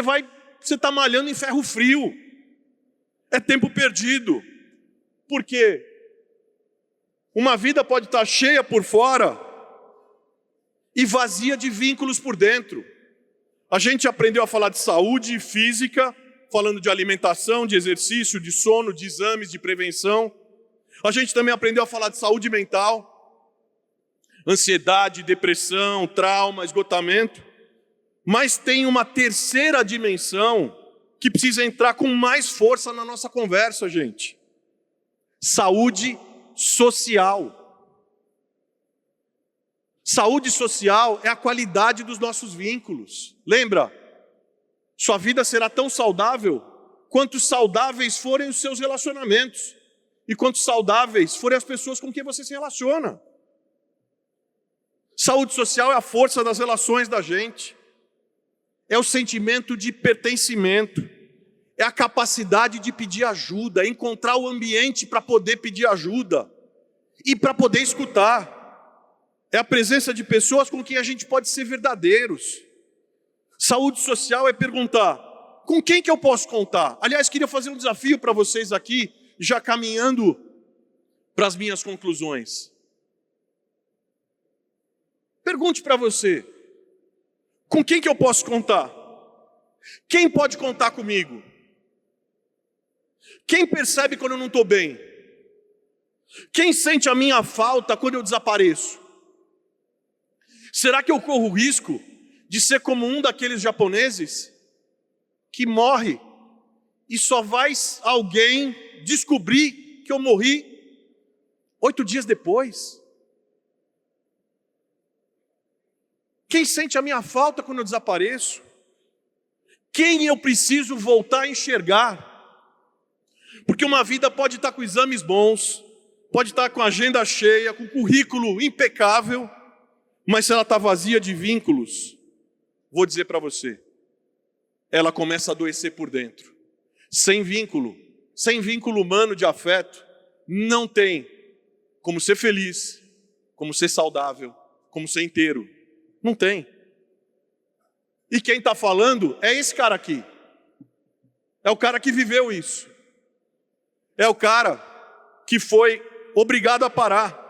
está malhando em ferro frio. É tempo perdido. Porque uma vida pode estar cheia por fora e vazia de vínculos por dentro. A gente aprendeu a falar de saúde física, falando de alimentação, de exercício, de sono, de exames, de prevenção. A gente também aprendeu a falar de saúde mental, ansiedade, depressão, trauma, esgotamento. Mas tem uma terceira dimensão que precisa entrar com mais força na nossa conversa, gente. Saúde social. Saúde social é a qualidade dos nossos vínculos. Lembra? Sua vida será tão saudável quanto saudáveis forem os seus relacionamentos e quanto saudáveis forem as pessoas com quem você se relaciona. Saúde social é a força das relações da gente. É o sentimento de pertencimento. É a capacidade de pedir ajuda, é encontrar o ambiente para poder pedir ajuda e para poder escutar. É a presença de pessoas com quem a gente pode ser verdadeiros. Saúde social é perguntar, com quem que eu posso contar? Aliás, queria fazer um desafio para vocês aqui, já caminhando para as minhas conclusões. Pergunte para você, com quem que eu posso contar? Quem pode contar comigo? Quem percebe quando eu não estou bem? Quem sente a minha falta quando eu desapareço? Será que eu corro o risco de ser como um daqueles japoneses que morre e só vai alguém descobrir que eu morri 8 dias depois? Quem sente a minha falta quando eu desapareço? Quem eu preciso voltar a enxergar? Porque uma vida pode estar com exames bons, pode estar com a agenda cheia, com currículo impecável, mas se ela está vazia de vínculos, vou dizer para você, ela começa a adoecer por dentro. Sem vínculo humano de afeto, não tem como ser feliz, como ser saudável, como ser inteiro. Não tem. E quem está falando é esse cara aqui. É o cara que viveu isso. É o cara que foi obrigado a parar.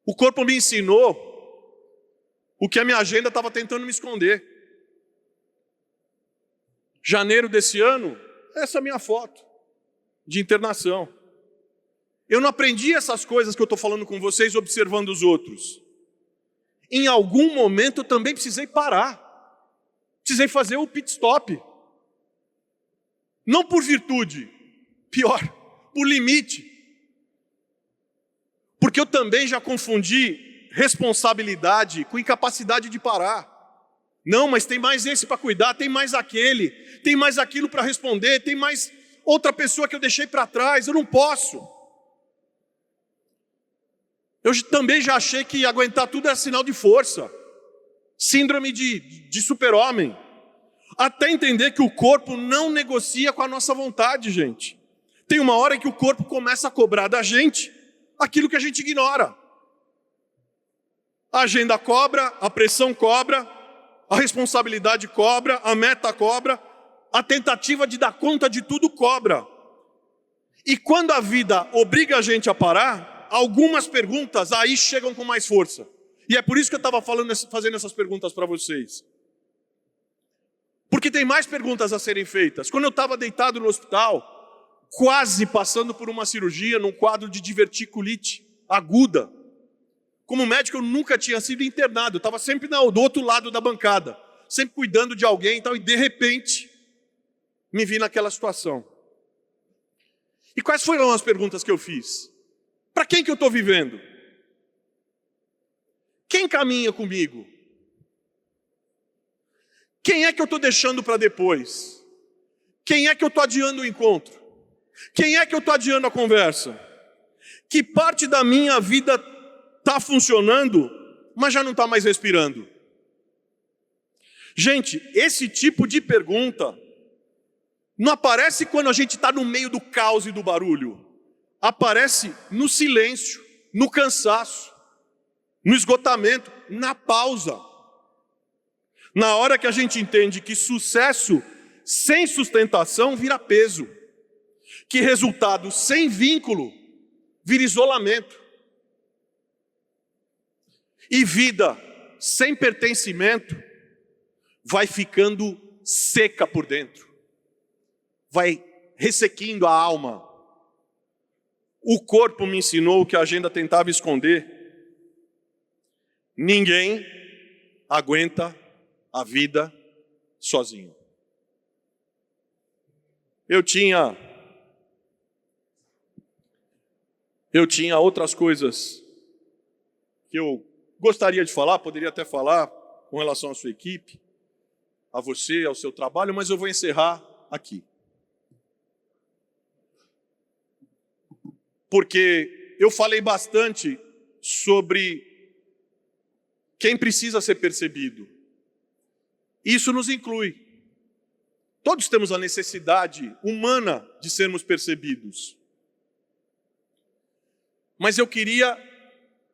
O corpo me ensinou o que a minha agenda estava tentando me esconder. Janeiro desse ano, essa é a minha foto de internação. Eu não aprendi essas coisas que eu estou falando com vocês observando os outros. Em algum momento eu também precisei parar. Precisei fazer o pit stop. Não por virtude, pior, por limite. Porque eu também já confundi responsabilidade com incapacidade de parar. Não, mas tem mais esse para cuidar, tem mais aquele, tem mais aquilo para responder, tem mais outra pessoa que eu deixei para trás, eu não posso. Eu também já achei que aguentar tudo é sinal de força. Síndrome de super-homem. Até entender que o corpo não negocia com a nossa vontade, gente. Tem uma hora em que o corpo começa a cobrar da gente aquilo que a gente ignora. A agenda cobra, a pressão cobra, a responsabilidade cobra, a meta cobra, a tentativa de dar conta de tudo cobra. E quando a vida obriga a gente a parar, algumas perguntas aí chegam com mais força. E é por isso que eu estava fazendo essas perguntas para vocês. Porque tem mais perguntas a serem feitas. Quando eu estava deitado no hospital, quase passando por uma cirurgia num quadro de diverticulite aguda. Como médico eu nunca tinha sido internado, eu estava sempre do outro lado da bancada, sempre cuidando de alguém e tal, e de repente me vi naquela situação. E quais foram as perguntas que eu fiz? Para quem que eu estou vivendo? Quem caminha comigo? Quem é que eu estou deixando para depois? Quem é que eu estou adiando o encontro? Quem é que eu estou adiando a conversa? Que parte da minha vida está funcionando, mas já não está mais respirando? Gente, esse tipo de pergunta não aparece quando a gente está no meio do caos e do barulho. Aparece no silêncio, no cansaço, no esgotamento, na pausa. Na hora que a gente entende que sucesso sem sustentação vira peso. Que resultado sem vínculo vira isolamento. E vida sem pertencimento vai ficando seca por dentro. Vai ressequindo a alma. O corpo me ensinou o que a agenda tentava esconder. Ninguém aguenta a vida sozinho. Eu tinha outras coisas que eu gostaria de falar, poderia até falar com relação à sua equipe, a você, ao seu trabalho, mas eu vou encerrar aqui. Porque eu falei bastante sobre quem precisa ser percebido. Isso nos inclui. Todos temos a necessidade humana de sermos percebidos. Mas eu queria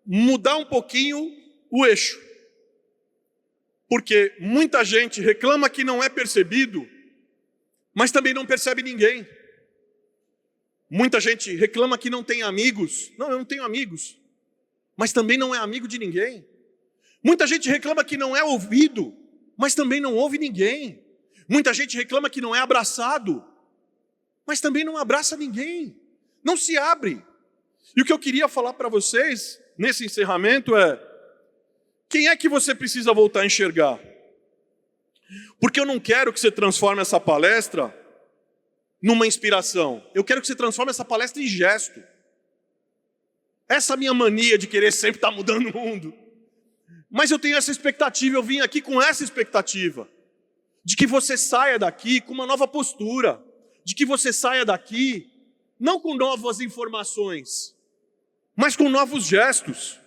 mudar um pouquinho o eixo. Porque muita gente reclama que não é percebido, mas também não percebe ninguém. Muita gente reclama que não tem amigos. Não, eu não tenho amigos. Mas também não é amigo de ninguém. Muita gente reclama que não é ouvido, mas também não ouve ninguém. Muita gente reclama que não é abraçado, mas também não abraça ninguém. Não se abre. E o que eu queria falar para vocês, nesse encerramento, é: quem é que você precisa voltar a enxergar? Porque eu não quero que você transforme essa palestra numa inspiração. Eu quero que você transforme essa palestra em gesto. Essa minha mania de querer sempre estar mudando o mundo. Mas eu tenho essa expectativa, eu vim aqui com essa expectativa. De que você saia daqui com uma nova postura. De que você saia daqui, não com novas informações, mas com novos gestos,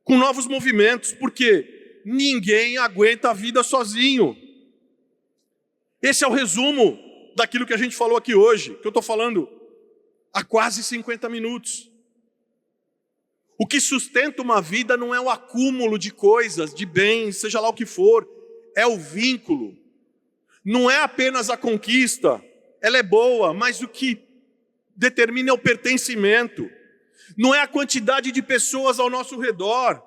com novos movimentos, porque ninguém aguenta a vida sozinho. Esse é o resumo daquilo que a gente falou aqui hoje, que eu estou falando há quase 50 minutos. O que sustenta uma vida não é o acúmulo de coisas, de bens, seja lá o que for, é o vínculo. Não é apenas a conquista, ela é boa, mas o que determina é o pertencimento. Não é a quantidade de pessoas ao nosso redor,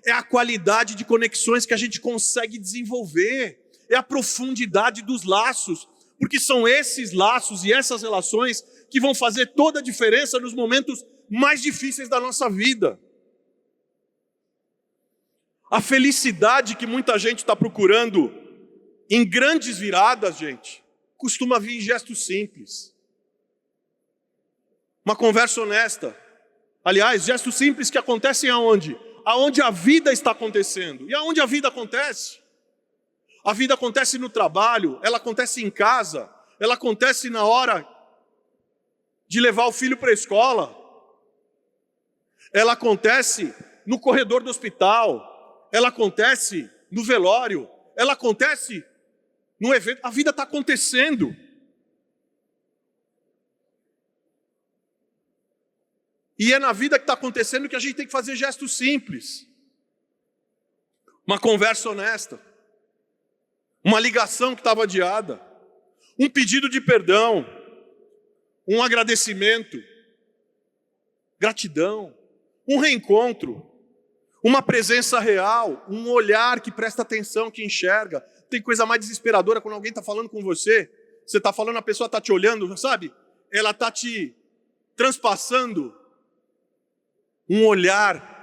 é a qualidade de conexões que a gente consegue desenvolver, é a profundidade dos laços, porque são esses laços e essas relações que vão fazer toda a diferença nos momentos mais difíceis da nossa vida. A felicidade que muita gente está procurando em grandes viradas, gente, costuma vir em gestos simples. Uma conversa honesta. Aliás, gestos simples que acontecem aonde? Aonde a vida está acontecendo. E aonde a vida acontece? A vida acontece no trabalho, ela acontece em casa, ela acontece na hora de levar o filho para a escola. Ela acontece no corredor do hospital, ela acontece no velório, ela acontece no evento. A vida está acontecendo. E é na vida que está acontecendo que a gente tem que fazer gestos simples. Uma conversa honesta. Uma ligação que estava adiada. Um pedido de perdão. Um agradecimento. Gratidão. Um reencontro. Uma presença real. Um olhar que presta atenção, que enxerga. Tem coisa mais desesperadora quando alguém está falando com você. Você está falando, a pessoa está te olhando, sabe? Ela está te transpassando. Um olhar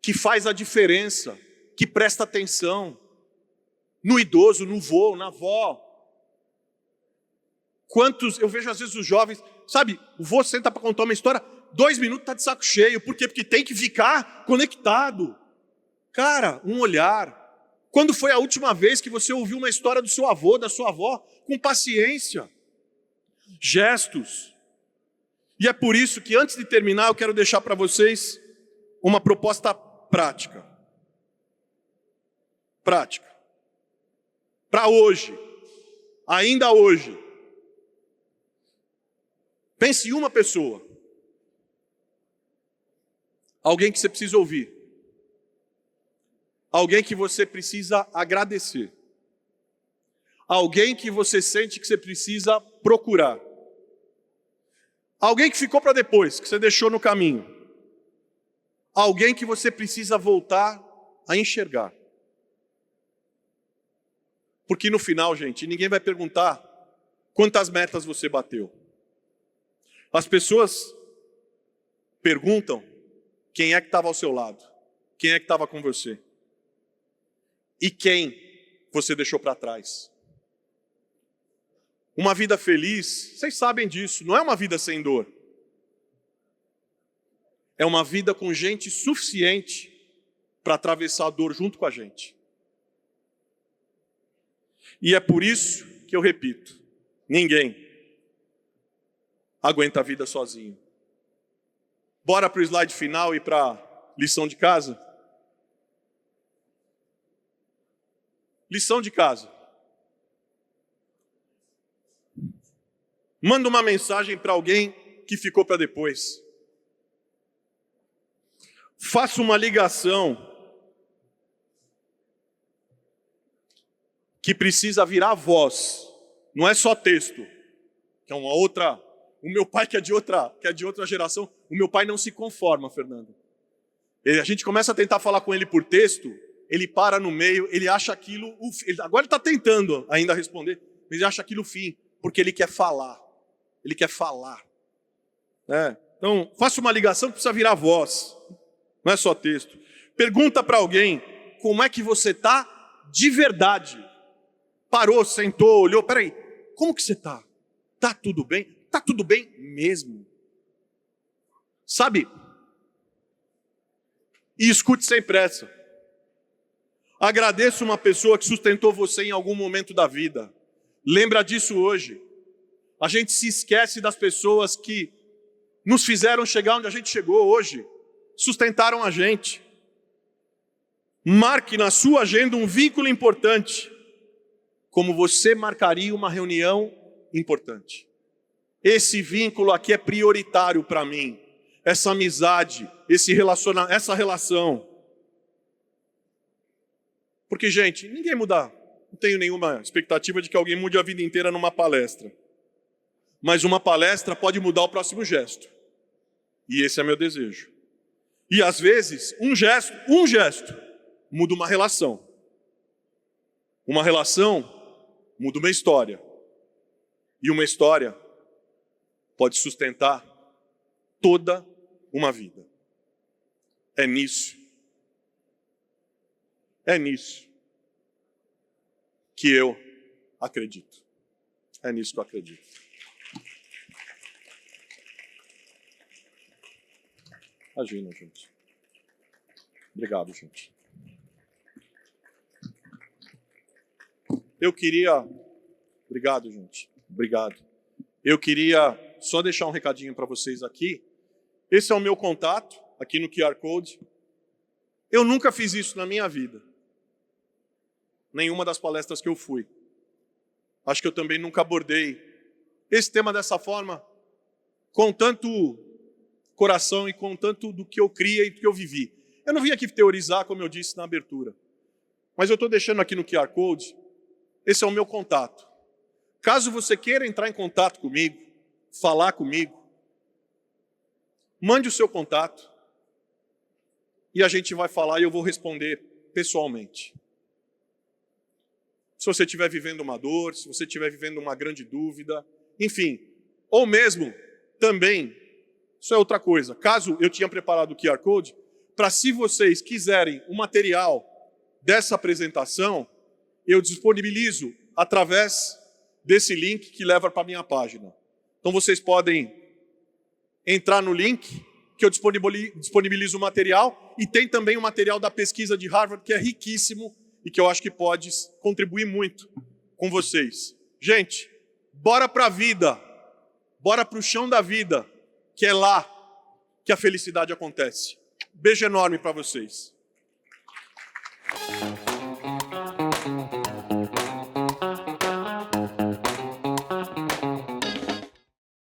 que faz a diferença, que presta atenção no idoso, no vô, na avó. Quantos, eu vejo às vezes os jovens, sabe, o vô senta para contar uma história, 2 minutos está de saco cheio. Por quê? Porque tem que ficar conectado. Cara, um olhar. Quando foi a última vez que você ouviu uma história do seu avô, da sua avó, com paciência? Gestos. E é por isso que, antes de terminar, eu quero deixar para vocês uma proposta prática. Prática. Para hoje. Ainda hoje. Pense em uma pessoa. Alguém que você precisa ouvir. Alguém que você precisa agradecer. Alguém que você sente que você precisa procurar. Alguém que ficou para depois, que você deixou no caminho. Alguém que você precisa voltar a enxergar. Porque no final, gente, ninguém vai perguntar quantas metas você bateu. As pessoas perguntam quem é que estava ao seu lado, quem é que estava com você e quem você deixou para trás. Uma vida feliz, vocês sabem disso, não é uma vida sem dor. É uma vida com gente suficiente para atravessar a dor junto com a gente. E é por isso que eu repito, ninguém aguenta a vida sozinho. Bora para o slide final e para a lição de casa? Lição de casa. Manda uma mensagem para alguém que ficou para depois. Faça uma ligação que precisa virar voz. Não é só texto, que é uma outra. O meu pai que é de outra geração, o meu pai não se conforma, Fernando. A gente começa a tentar falar com ele por texto, ele para no meio, ele acha aquilo. Agora ele está tentando ainda responder, mas ele acha aquilo o fim, porque ele quer falar. Ele quer falar. Então, faça uma ligação que precisa virar voz. Não é só texto. Pergunta para alguém como é que você está de verdade. Parou, sentou, olhou. Peraí, como que você está? Está tudo bem? Está tudo bem mesmo. Sabe? E escute sem pressa. Agradeça uma pessoa que sustentou você em algum momento da vida. Lembra disso hoje. A gente se esquece das pessoas que nos fizeram chegar onde a gente chegou hoje. Sustentaram a gente. Marque na sua agenda um vínculo importante, como você marcaria uma reunião importante. Esse vínculo aqui é prioritário para mim. Essa amizade, essa relação. Porque, gente, ninguém muda. Não tenho nenhuma expectativa de que alguém mude a vida inteira numa palestra. Mas uma palestra pode mudar o próximo gesto. E esse é meu desejo. E às vezes, um gesto, muda uma relação. Uma relação muda uma história. E uma história pode sustentar toda uma vida. É nisso que eu acredito. É nisso que eu acredito. Imagina, gente. Obrigado, gente. Obrigado, gente. Obrigado. Eu queria só deixar um recadinho para vocês aqui. Esse é o meu contato, aqui no QR Code. Eu nunca fiz isso na minha vida. Nenhuma das palestras que eu fui. Acho que eu também nunca abordei esse tema dessa forma, com tanto coração e com tanto do que eu cria e do que eu vivi. Eu não vim aqui teorizar, como eu disse na abertura. Mas eu estou deixando aqui no QR Code, esse é o meu contato. Caso você queira entrar em contato comigo, falar comigo, mande o seu contato e a gente vai falar e eu vou responder pessoalmente. Se você estiver vivendo uma dor, se você estiver vivendo uma grande dúvida, enfim, ou mesmo também, isso é outra coisa, caso eu tinha preparado o QR Code, para se vocês quiserem o material dessa apresentação, eu disponibilizo através desse link que leva para a minha página. Então vocês podem entrar no link que eu disponibilizo o material e tem também o material da pesquisa de Harvard que é riquíssimo e que eu acho que pode contribuir muito com vocês. Gente, bora para a vida, bora para o chão da vida, que é lá que a felicidade acontece. Beijo enorme para vocês.